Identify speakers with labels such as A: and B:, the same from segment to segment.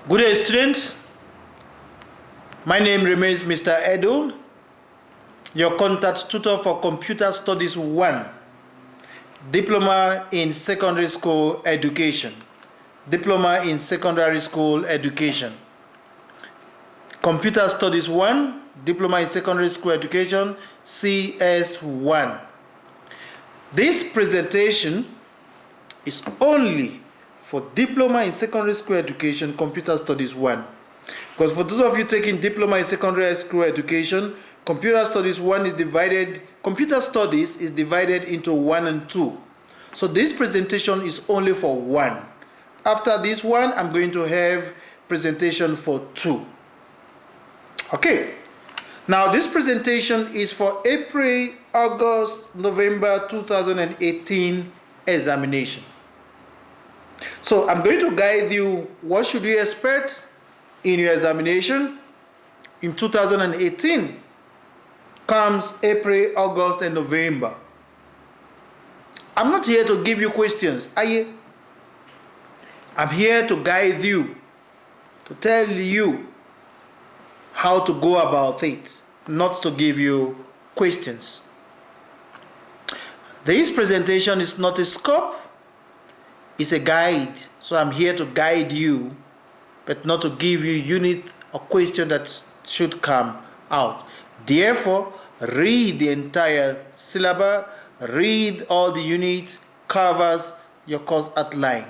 A: Good day, students. My name remains Mr. Edo, your contact tutor for Computer Studies 1, Diploma in Secondary School Education, Diploma in Secondary School Education, Computer Studies 1, Diploma in Secondary School Education, CS1. This presentation is only for Diploma in Secondary School Education, Computer Studies 1. Because for those of you taking Diploma in Secondary School Education, Computer Studies 1 is divided, Computer Studies is divided into 1 and 2. So this presentation is only for 1. After this one, I'm going to have presentation for 2. Okay. Now this presentation is for April, August, November 2018 examination. So I'm going to guide you what should you expect in your examination in 2018 comes April, August, and November. I'm not here to give you questions, are you? I'm here to guide you, to tell you how to go about it, not to give you questions. This presentation is not a scope, it's a guide. So I'm here to guide you, but not to give you unit or question that should come out. Therefore, read the entire syllabus, read all the units, covers your course outline.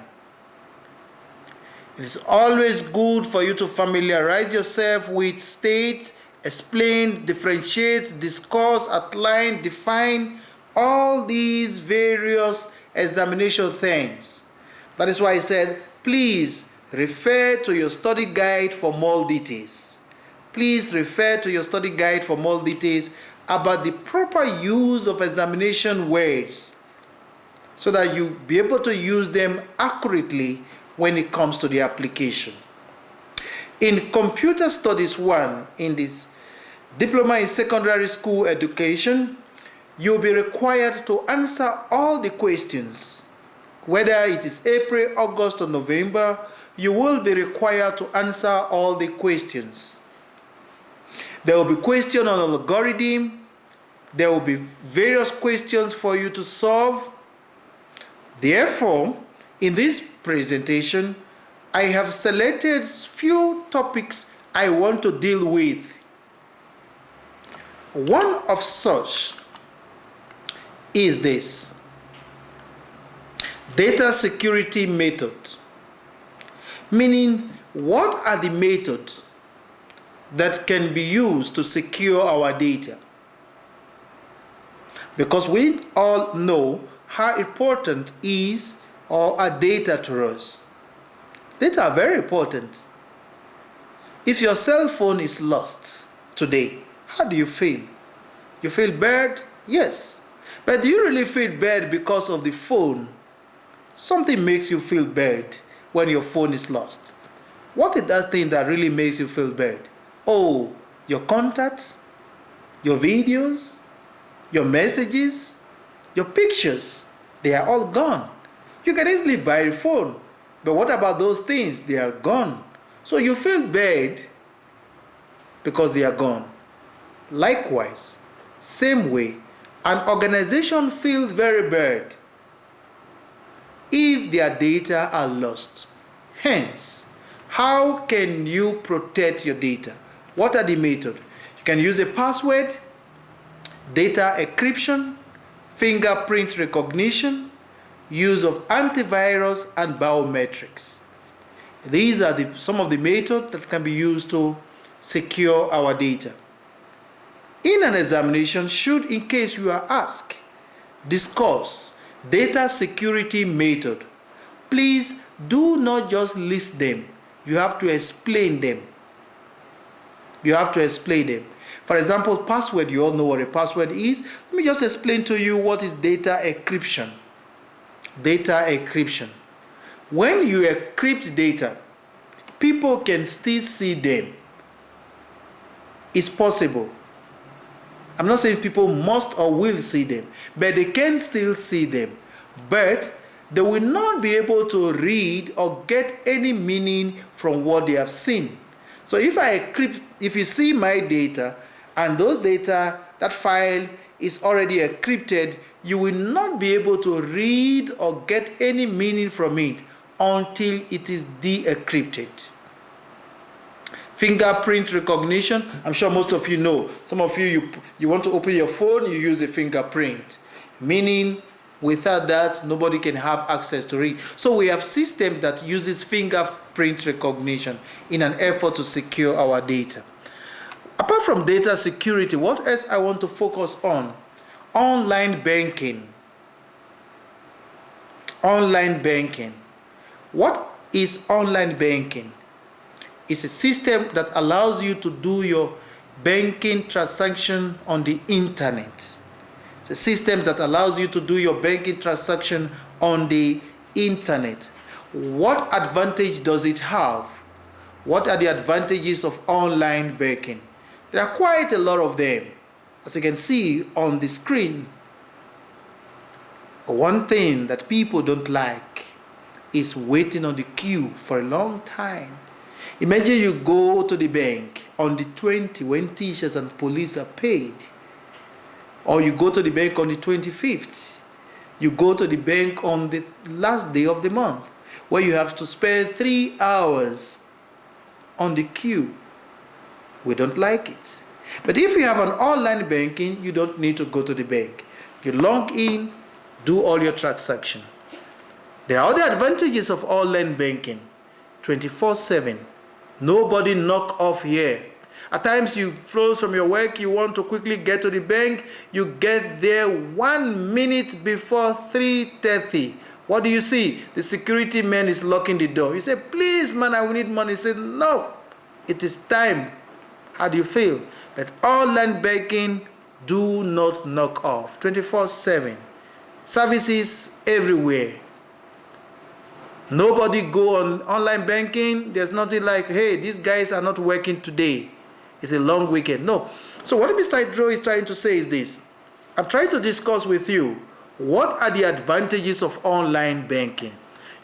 A: It is always good for you to familiarize yourself with state, explain, differentiate, discuss, outline, define all these various examination themes. That is why I said, please refer to your study guide for more details. Please refer to your study guide for more details about the proper use of examination words so that you be able to use them accurately when it comes to the application. In Computer Studies 1, in this Diploma in Secondary School Education, you'll be required to answer all the questions. Whether it is April, August, or November, you will be required to answer all the questions. There will be questions on algorithm. There will be various questions for you to solve. Therefore, in this presentation, I have selected few topics I want to deal with. One of such is this: data security method. Meaning, what are the methods that can be used to secure our data? Because we all know how important is or are data to us. Data are very important. If your cell phone is lost today, how do you feel? You feel bad? Yes. But do you really feel bad because of the phone? Something makes you feel bad when your phone is lost. What is that thing that really makes you feel bad? Oh, your contacts, your videos, your messages, your pictures, they are all gone. You can easily buy a phone, but what about those things? They are gone. So you feel bad because they are gone. Likewise, same way, an organization feels very bad if their data are lost. Hence, how can you protect your data? What are the methods? You can use a password, data encryption, fingerprint recognition, use of antivirus, and biometrics. These are some of the methods that can be used to secure our data. In an examination, should, in case you are asked, discuss data security method, please do not just list them. You have to explain them. You have to explain them. For example, password, you all know what a password is. Let me just explain to you what is data encryption. Data encryption. When you encrypt data, people can still see them. It's possible. I'm not saying people must or will see them, but they can still see them. But they will not be able to read or get any meaning from what they have seen. So if you see my data and those data, that file is already encrypted, you will not be able to read or get any meaning from it until it is de-encrypted. Fingerprint recognition, I'm sure most of you know. Some of you want to open your phone, you use a fingerprint, meaning without that, nobody can have access to it. So we have system that uses fingerprint recognition in an effort to secure our data. Apart from data security, what else I want to focus on? Online banking. Online banking. What is online banking? It's a system that allows you to do your banking transaction on the internet. It's a system that allows you to do your banking transaction on the internet. What advantage does it have? What are the advantages of online banking? There are quite a lot of them. As you can see on the screen, one thing that people don't like is waiting on the queue for a long time. Imagine you go to the bank on the 20th when teachers and police are paid. Or you go to the bank on the 25th. You go to the bank on the last day of the month, where you have to spend 3 hours on the queue. We don't like it. But if you have an online banking, you don't need to go to the bank. You log in, do all your transactions. There are other advantages of online banking. 24/7. Nobody knock off here. At times you close from your work, you want to quickly get to the bank, you get there 1 minute before 3:30. What do you see? The security man is locking the door. You say, please man, I will need money. He said, no, it is time. How do you feel? But online banking do not knock off. 24/7. Services everywhere. Nobody go on online banking. There's nothing like, hey, these guys are not working today. It's a long weekend. No. So what Mr. Idro is trying to say is this. I'm trying to discuss with you, what are the advantages of online banking?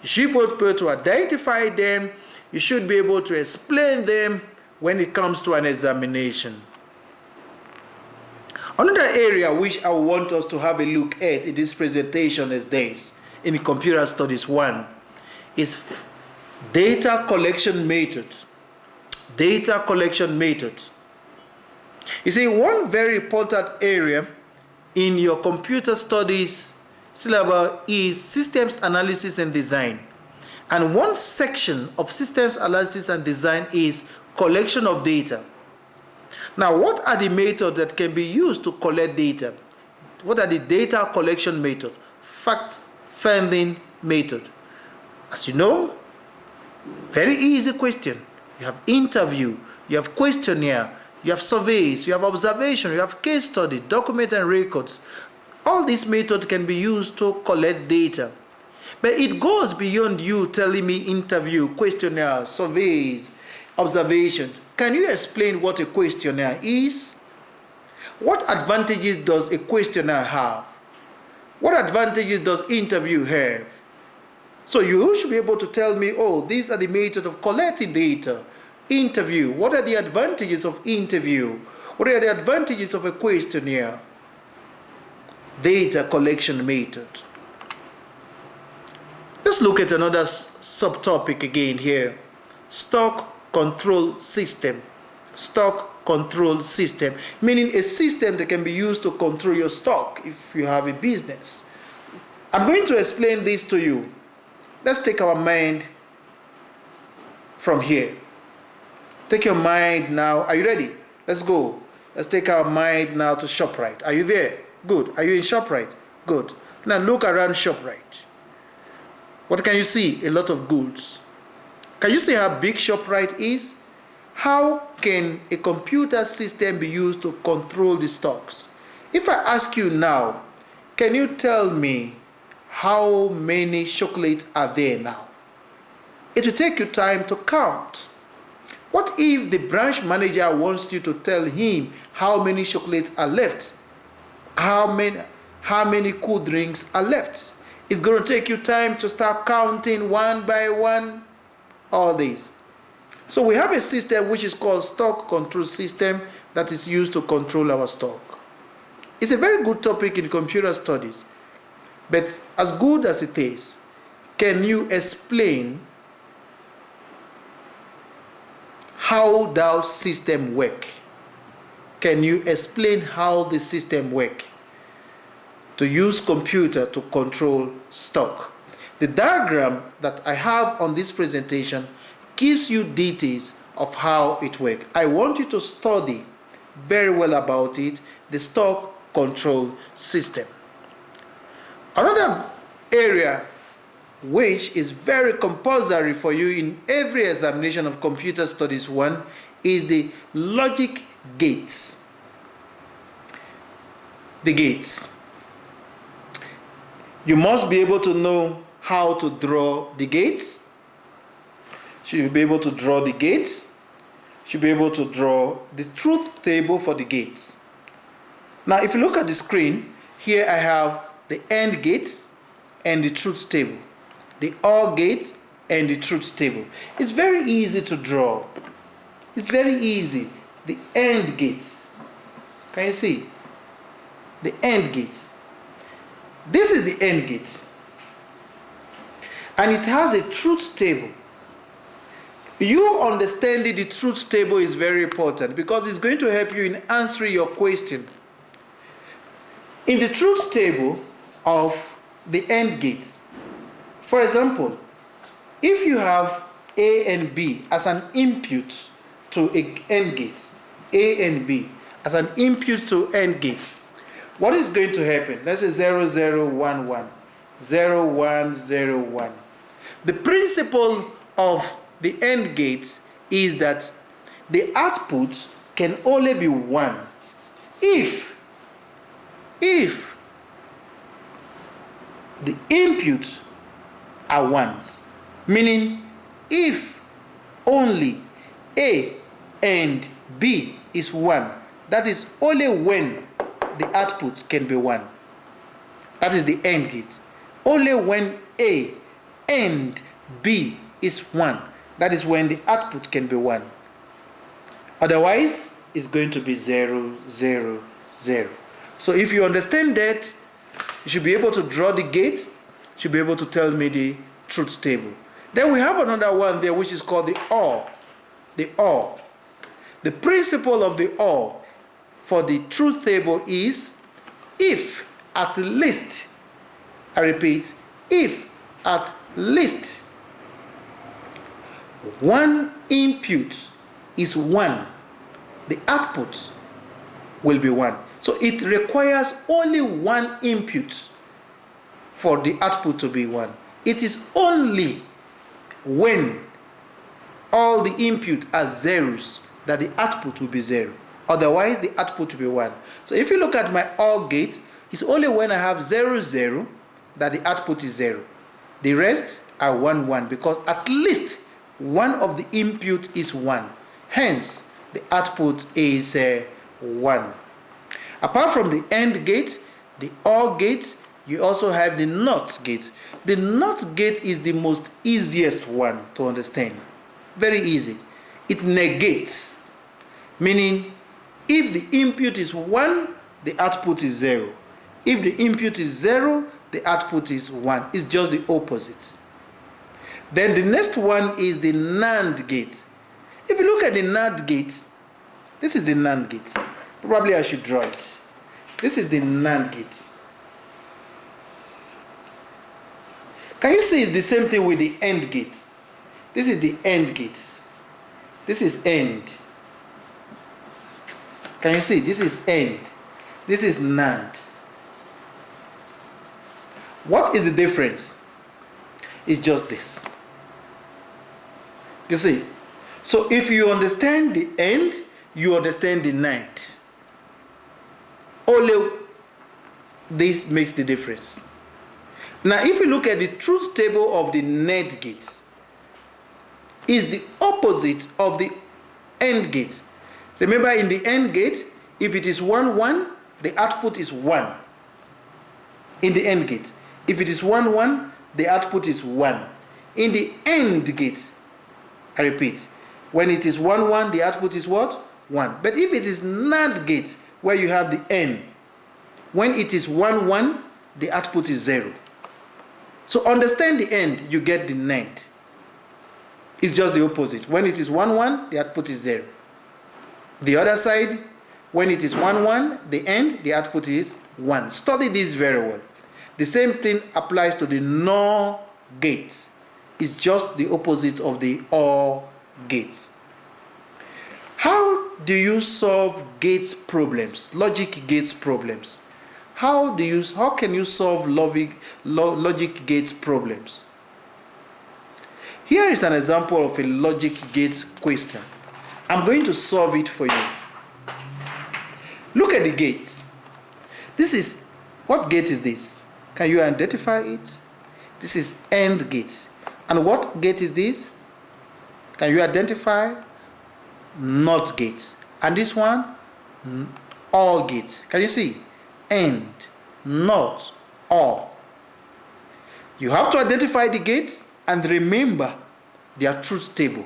A: You should be able to identify them. You should be able to explain them when it comes to an examination. Another area which I want us to have a look at in this presentation is this, in Computer Studies 1. Is data collection method. Data collection method. You see, one very important area in your computer studies syllabus is systems analysis and design. And one section of systems analysis and design is collection of data. Now, what are the methods that can be used to collect data? What are the data collection methods? Fact-finding method. As you know, very easy question. You have interview, you have questionnaire, you have surveys, you have observation, you have case study, document and records. All these methods can be used to collect data. But it goes beyond you telling me interview, questionnaire, surveys, observation. Can you explain what a questionnaire is? What advantages does a questionnaire have? What advantages does interview have? So you should be able to tell me, oh, these are the methods of collecting data. Interview, what are the advantages of interview? What are the advantages of a questionnaire? Data collection method. Let's look at another subtopic again here. Stock control system. Stock control system, meaning a system that can be used to control your stock if you have a business. I'm going to explain this to you. Let's take our mind from here. Take your mind now. Are you ready? Let's go. Let's take our mind now to ShopRite. Are you there? Good. Are you in ShopRite? Good. Now look around ShopRite. What can you see? A lot of goods. Can you see how big ShopRite is? How can a computer system be used to control the stocks? If I ask you now, can you tell me how many chocolates are there now? It will take you time to count. What if the branch manager wants you to tell him how many chocolates are left? How many cool drinks are left? It's going to take you time to start counting one by one all these. So we have a system which is called stock control system that is used to control our stock. It's a very good topic in computer studies, but as good as it is, can you explain how that system work? Can you explain how the system work to use computer to control stock? The diagram that I have on this presentation gives you details of how it works. I want you to study very well about it, the stock control system. Another area which is very compulsory for you in every examination of Computer Studies 1 is the logic gates. The gates. You must be able to know how to draw the gates. Should be able to draw the gates. Should be able to draw the truth table for the gates. Now, if you look at the screen, here I have the AND gate and the truth table. The OR gate and the truth table. It's very easy to draw. It's very easy. The AND gates. Can you see? The AND gates. This is the AND gate. And it has a truth table. You understanding the truth table is very important because it's going to help you in answering your question. In the truth table of the AND gate, for example, if you have A and B as an input to an AND gate, A and B as an input to AND gates, what is going to happen? Let's say 0, 0, 1, 1, 0, 1, 0, 1. The principle of the AND gate is that the output can only be 1 if the inputs are ones, meaning if only A and B is 1, that is only when the output can be 1. That is the AND gate. Only when A and B is 1, that is when the output can be 1. Otherwise, it's going to be 0, 0, 0. So if you understand that, you should be able to draw the gate, you should be able to tell me the truth table. Then we have another one there which is called the OR. The OR. The principle of the OR for the truth table is if at least, I repeat, if at least one input is 1, the output will be 1. So it requires only one input for the output to be 1. It is only when all the input are zeros that the output will be 0. Otherwise, the output will be 1. So if you look at my OR gate, it's only when I have 0, 0 that the output is 0. The rest are 1, 1 because at least one of the input is 1. Hence, the output is 1. Apart from the AND gate, the OR gate, you also have the NOT gate. The NOT gate is the most easiest one to understand. Very easy. It negates, meaning if the input is 1, the output is 0. If the input is 0, the output is 1. It's just the opposite. Then the next one is the NAND gate. If you look at the NAND gate, this is the NAND gate. Probably I should draw it. This is the NAND gate. Can you see it's the same thing with the AND gate? This is the AND gate. This is AND. Can you see? This is AND. This is NAND. What is the difference? It's just this. You see? So if you understand the AND, you understand the NAND. Only this makes the difference. Now, if you look at the truth table of the NAND gate, is the opposite of the AND gate. Remember, in the AND gate, if it is 1, 1, the output is 1. In the AND gate, If it is 1, 1, the output is 1. In the AND gate, I repeat, when it is 1, 1, the output is what? 1. But if it is NAND gate, where you have the N, when it is 1, 1, the output is 0. So understand the AND, you get the NAND. It's just the opposite. When it is 1, 1, the output is 0. The other side, when it is 1, 1, the AND, the output is 1. Study this very well. The same thing applies to the NOR gate. It's just the opposite of the OR gate. How do you solve gates problems, logic gates problems? How can you solve logic gates problems? Here is an example of a logic gate question. I'm going to solve it for you. Look at the gates. What gate is this? Can you identify it? This is AND gate. And what gate is this? Can you identify? NOT gate. And this one? OR gate. Can you see? AND, NOT, OR. You have to identify the gates and remember their truth table,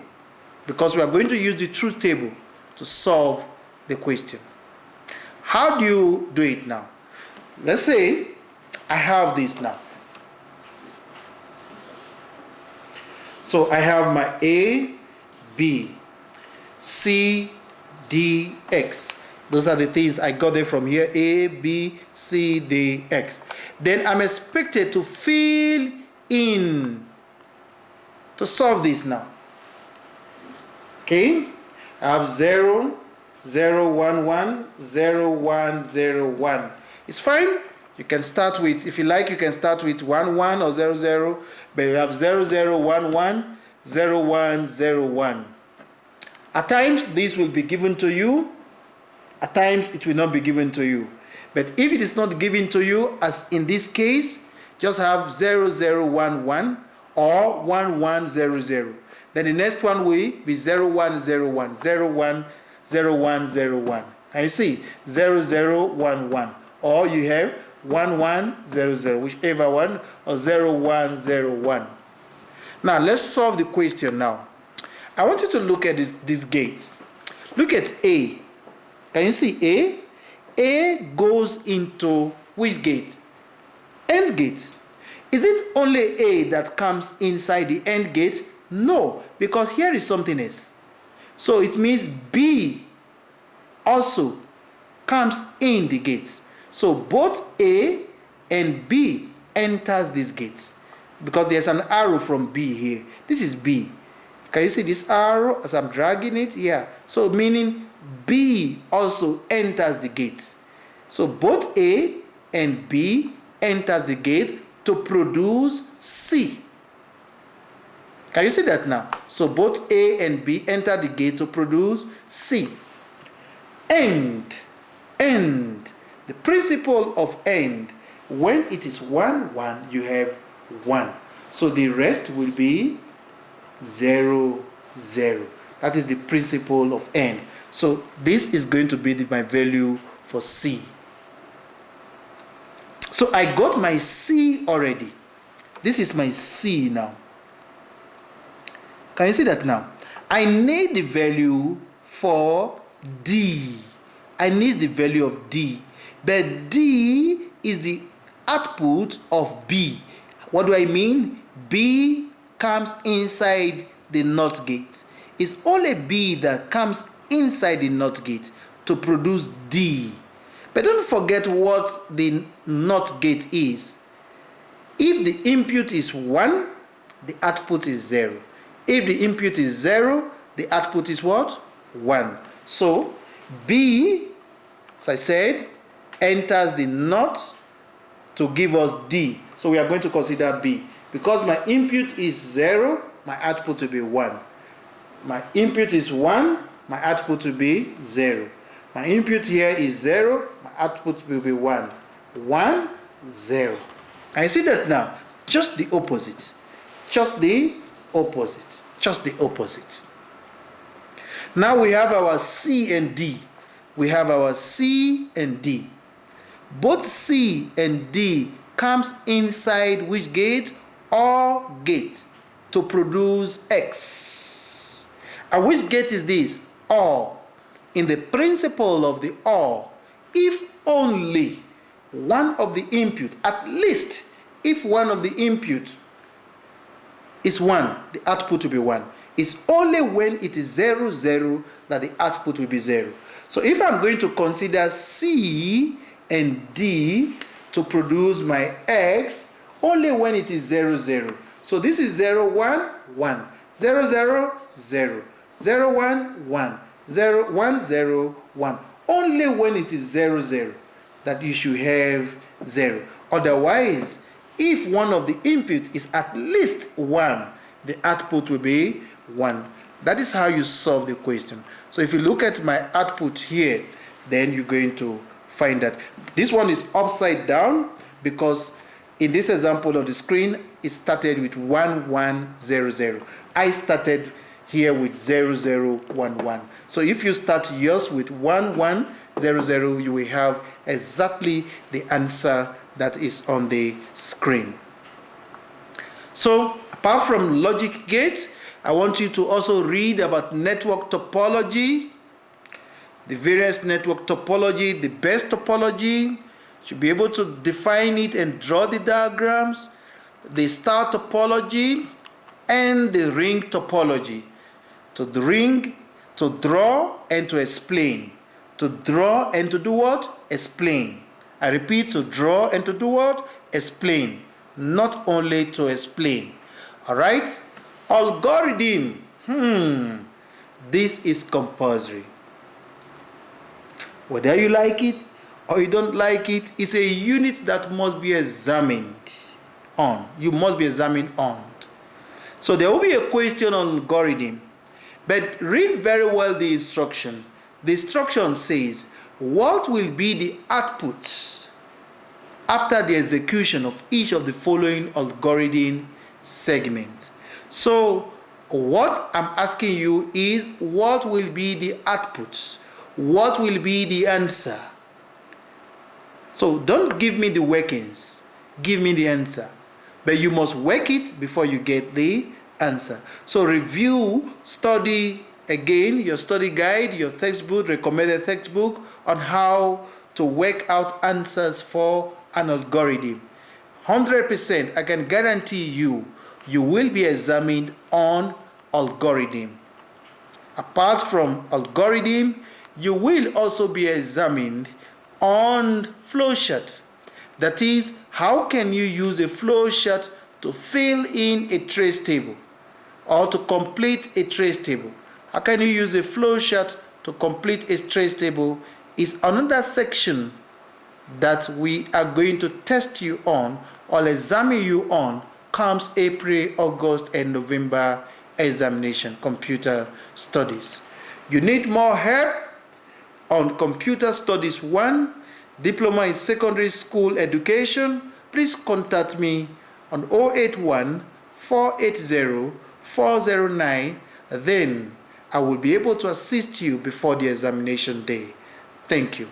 A: because we are going to use the truth table to solve the question. How do you do it now? Let's say I have this now. So I have my A, B, C, D, X. Those are the things I got there from here. A, B, C, D, X. Then I'm expected to fill in to solve this now. Okay? I have 0, 0, 1, 1, 0, 1, 0, 1. It's fine. You can start with, if you like, you can start with 1, 1 or 0, 0. But you have 0, 0, 1, 1, 0, 1, 0, 1. At times, this will be given to you. At times, it will not be given to you. But if it is not given to you, as in this case, just have 0, 0, 1, 1 or 1, 1, 0, 0. Then the next one will be 0, 1, 0, 1, 0, 1, 0, 1, 0, 1. Can you see? 0, 0, 1, 1. Or you have 1, 1, 0, 0, whichever one, or 0, 1, 0, 1. Now, let's solve the question now. I want you to look at these gates. Look at A. Can you see A? A goes into which gate? AND gate. Is it only A that comes inside the AND gate? No, because here is something else. So it means B also comes in the gates. So both A and B enters this gate, because there's an arrow from B here. This is B. Can you see this arrow as I'm dragging it? Yeah. So meaning B also enters the gate. So both A and B enters the gate to produce C. Can you see that now? So both A and B enter the gate to produce C. AND. The principle of AND, when it is 1, 1, you have 1. So the rest will be 0, 0. That is the principle of AND. So this is going to be my value for C. So I got my C already. This is my C now. Can you see that now? I need the value for D. I need the value of D. But D is the output of B. What do I mean? B comes inside the NOT gate. It's only B that comes inside the NOT gate to produce D. But don't forget what the NOT gate is. If the input is 1, the output is 0. If the input is 0, the output is what? 1. So B, as I said, enters the NOT to give us D. So we are going to consider B. Because my input is 0, my output will be 1. My input is 1, my output will be 0. My input here is 0, my output will be 1. 1, 0. Can you see that now? Just the opposite. Just the opposite. Just the opposite. Now we have our C and D. We have our C and D. Both C and D comes inside which gate? OR gate, to produce X. And which gate is this? OR. In the principle of the OR, if only one of the input, at least if one of the input is 1, the output will be 1. It's only when it is 0, 0 that the output will be 0. So if I'm going to consider C and D to produce my X, only when it is 0, 0. So this is 0, 1, 1, 0, 0, 0, 0, 1, 1, 0, 1, 0, 1. Only when it is 0, 0 that you should have 0. Otherwise, if one of the input is at least 1, the output will be 1. That is how you solve the question. So if you look at my output here, then you're going to find that this one is upside down because in this example of the screen, it started with 1, 1, 0, 0. I started here with 0, 0, 1, 1. So if you start yours with 1, 1, 0, 0, you will have exactly the answer that is on the screen. So apart from logic gate, I want you to also read about network topology, the various network topology, the best topology. You should be able to define it and draw the diagrams, the star topology, and the ring topology. To the ring, to draw and to explain. To draw and to do what? Explain. I repeat, to draw and to do what? Explain. Not only to explain. All right? Algorithm. This is compulsory. Whether you like it or you don't like it, it's a unit that must be examined on. You must be examined on. So there will be a question on algorithm, but read very well the instruction. The instruction says, what will be the output after the execution of each of the following algorithm segments? So what I'm asking you is, what will be the outputs? What will be the answer? So don't give me the workings, give me the answer. But you must work it before you get the answer. So review, study again your study guide, your textbook, recommended textbook on how to work out answers for an algorithm. 100%, I can guarantee you, you will be examined on algorithm. Apart from algorithm, you will also be examined on flowchart. That is, how can you use a flowchart to fill in a trace table or to complete a trace table? How can you use a flowchart to complete a trace table is another section that we are going to test you on or examine you on comes April, August, and November examination, computer studies. You need more help on Computer Studies 1, Diploma in Secondary School Education. Please contact me on 081 480 409. Then I will be able to assist you before the examination day. Thank you.